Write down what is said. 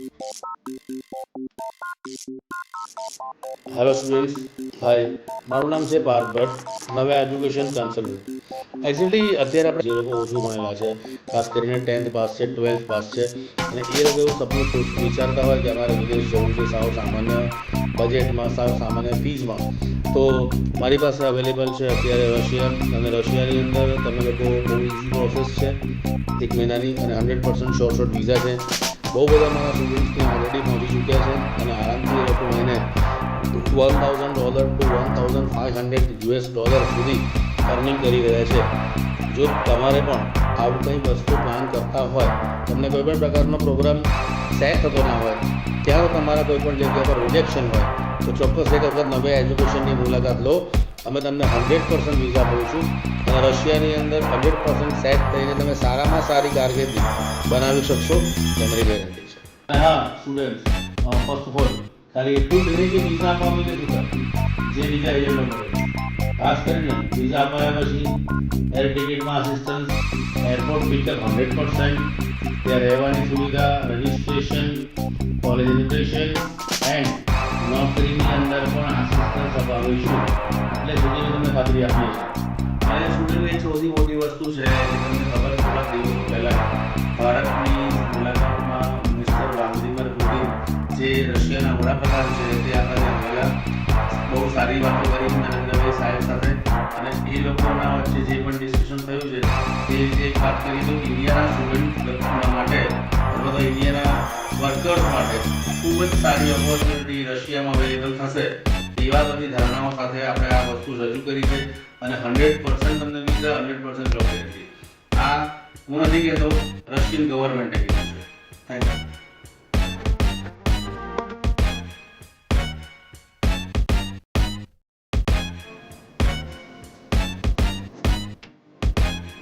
Hello students, હાય. મારું નામ છે પાર્થ ભટ્ટ, નવા એજ્યુકેશન કન્સલ્ટન્ટ. એકચ્યુઅલી અત્યારે આપણે જે લોકો ઓછું ભણેલા છે, ખાસ કરીને 10th પાસ છે, 12th પાસ છે, અને એ લોકો એવું સપનું વિચારતા હોય કે અમારે વિદેશ જવું છે સાવ સામાન્ય બજેટમાં, સાવ સામાન્ય ફીઝમાં, તો મારી પાસે અવેલેબલ છે અત્યારે રશિયન. અને રશિયાની અંદર તમે લોકો બહુ ઇઝી પ્રોસેસ છે, 1 મહિનાની, અને 100% શોર્ટ વિઝા છે. બહુ બધા મારા સ્ટુડન્ટ્સ ત્યાં ઓલરેડી પહોંચી ચૂક્યા છે અને આરામથી એ લોકો મહિને $1,000 to $1,500 સુધી અર્નિંગ કરી રહ્યા છે. જો તમારે પણ આવું કંઈ વસ્તુ પ્લાન કરતા હોય, તમને કોઈ પણ પ્રકારનો પ્રોગ્રામ સેટ થતો ના હોય, ત્યાં તમારા કોઈ પણ જગ્યા પર રિજેક્શન હોય, તો ચોક્કસ એક વખત નવા એજ્યુકેશનની મુલાકાત લો. અમે તમને 100% વિઝા આપીશું અને રશિયાની અંદર 100% સેટ થઈને તમે સારામાં સારી કારકિર્દી બનાવી શકશો, તમારી ગેરંટી છે. હા સ્ટુડન્ટ, ફર્સ્ટ ઓફ ઓલ ખાલી એટલું જ નહીં કે વિઝા આપવામાં નથી સર, જે વિઝા એજન્ટો મળે, ખાસ કરીને વિઝા અપાયા પછી એર ટિકિટમાં આસિસ્ટન્સ, એરપોર્ટ પિકઅપ 100%, ત્યાં રહેવાની સુવિધા, રજિસ્ટ્રેશન, કોલેજ એજ્યુકેશન એન્ડ નોકરીની અંદર પણ આસિસ્ટન્સ અપાવીશું. એટલે સુધી તમને ખાતરી આપીએ છીએ. અને સ્ટુડન્ટ, એક સૌથી મોટી વસ્તુ છે કે તમને ખબર થોડાક દિવસો પહેલાં ભારતની મુલાકાતમાં મિસ્ટર વ્લાદિમીર પુતિન, જે રશિયાના વડાપ્રધાન છે, તે આપણે આવેલા. બહુ સારી વાતો કરી નરેન્દ્રભાઈ સાહેબ સાથે, અને એ લોકોના વચ્ચે જે પણ ડિસ્કશન થયું છે તે રીતે એક વાત કરી તો ઇન્ડિયાના સ્ટુડન્ટ માટે અથવા તો ઇન્ડિયાના વર્કર્સ માટે ખૂબ જ સારી ઓપોર્ચ્યુનિટી રશિયામાં અવેલેબલ થશે. એવા બધી ધારણાઓ સાથે આપણે આ વસ્તુ રજૂ કરી છે અને 100% તમને વિઝા, 100% જોબ ગેરંટી. આ હું નથી કહેતો, રશિયન ગવર્મેન્ટે કીધું છે. Thank you.